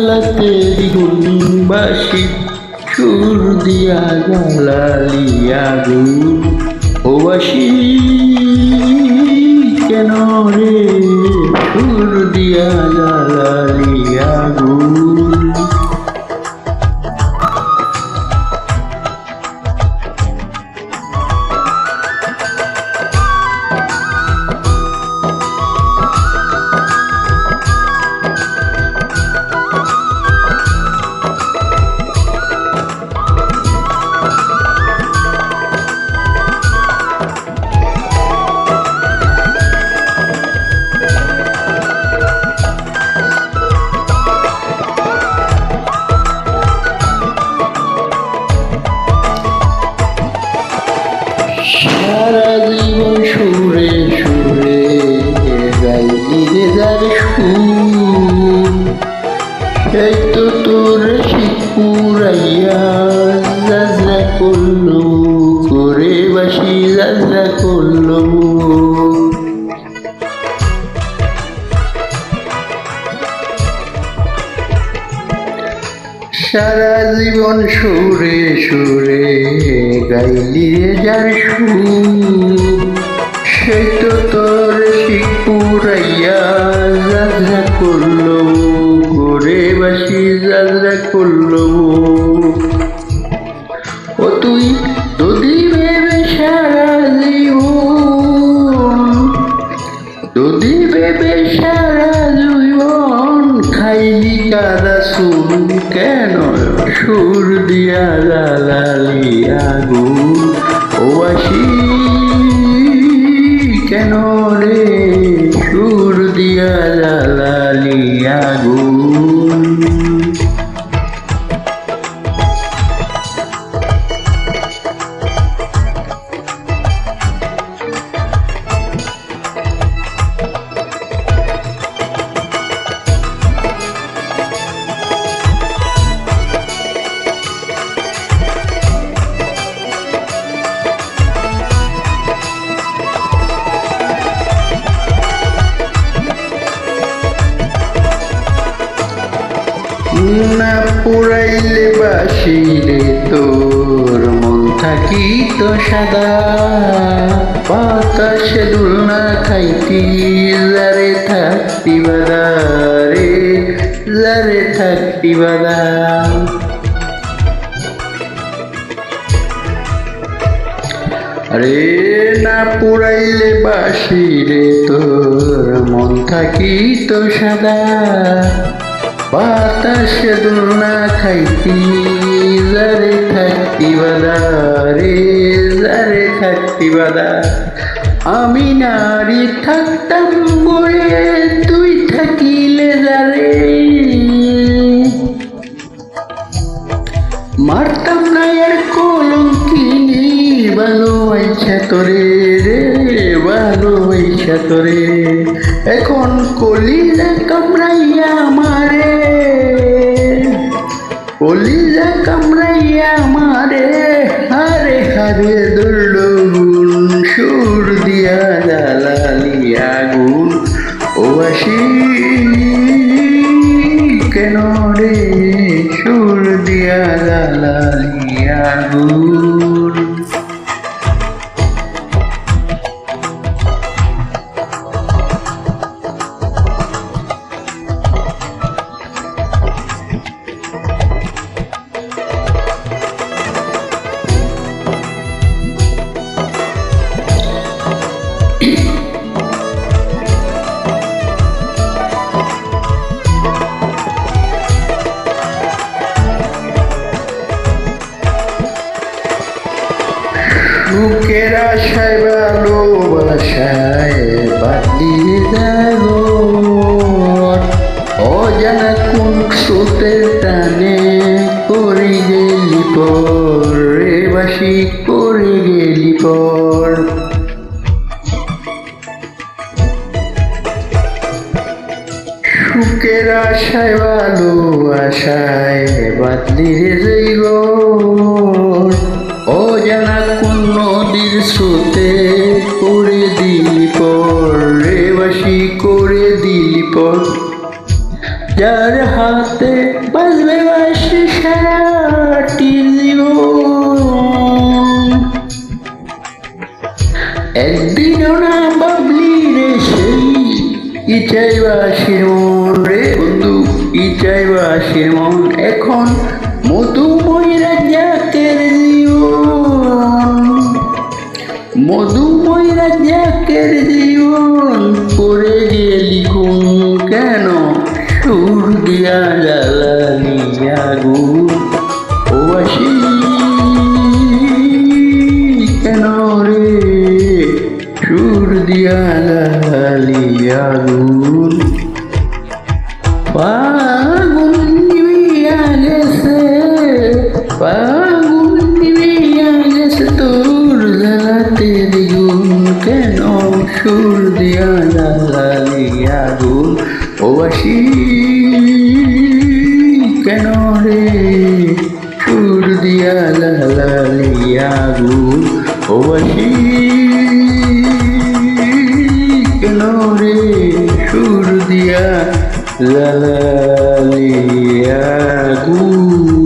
বেলাতে দ্বিগুণ বাসি সুর দিয়া জ্বালালিয়া গুণ ও বাসি কেন রে সুর দিয়া জ্বালালিয়া গুণ। সারা জীবন সুরে সুরে গাইলি রে যার সুর সেই তো তোর শিকুরাইয়া যাজরা করলো করে বাসি যাজরা করলো। সারা জীবন সুরে সুরে গাইলি রে যার সুর সেই তো তোর শিকুরাইয়া যাজরা করলো করে বাসি যাজরা করলো। ও তুই যদি ভেবে সারা জীবন যদি ভেবে সারা জীবন খাইলি কাদা সুর কেন সুর দিয়া জ্বালালিয়া গুণ ও বাসি কেন রে সুর দিয়া জ্বালালিয়া গুণ। না পুরাইলে বাসি রে তোর মন থাকি তো সাদা বাতাসে দুলনা খাইতি যারে থাকতি বাদা রে যারে থাকতি বাদা। রে না পুরাইলে বাসি রে তোর মন থাকি তো সাদা বাতাসে দুলনা খাইতি যারে থাকতি বাদা রে যারে থাকতি বাদা। আমি নারী থাকতাম বলে তুই থাকিলে যারে মারতাম না আর কলঙ্কিনী ভালোবাসা তোরে রে ভালোবাসা তোরে। এখন কলিজা কামড়াইয়া আমারে কলিজা কামড়াইয়া আমারে হারে হারে দুর্ল গুণ সুর দিয়া জ্বালালিয়া গুণ ও বাসি কেন রে সুর দিয়া জ্বালালিয়া গুণ। সুখের আশায় ভালোবাসায় বাদলি যাবো অজানা কোন স্রোতের টানে করে গেলি পর রে বাসি করে গেলি পর। সুখের আশায় ভালোবাসায় বাদলি রে জীবন অজানা কোন নদীর স্রোতে করে দিলি পর রে বাসি করে দিলি পর। যার হাতে কি চাইবা শিরমন রে বন্ধু, কি চাইবা শিরমন এখন মধুময় রাজ্জাকের জীবন, মধুময় রাজ্জাকের জীবন করে গেলি খুন কেন, সুর দিয়া জ্বালালি আগুন ও বাসি কেন রে, সুর দিয়া জ্বালালি আগুন। ফাগুন নিবিয়া গেছে, ফাগুন নিবিয়া গেছে তোর জ্বালাতে দ্বিগুণ কেন, সুর দিয়া জ্বালালি আগুন ও বাসি কেন রে, সুর দিয়া জ্বালালি আগুন ও বাসি কেন রে, সুর দিয়া জ্বালালি আগুন।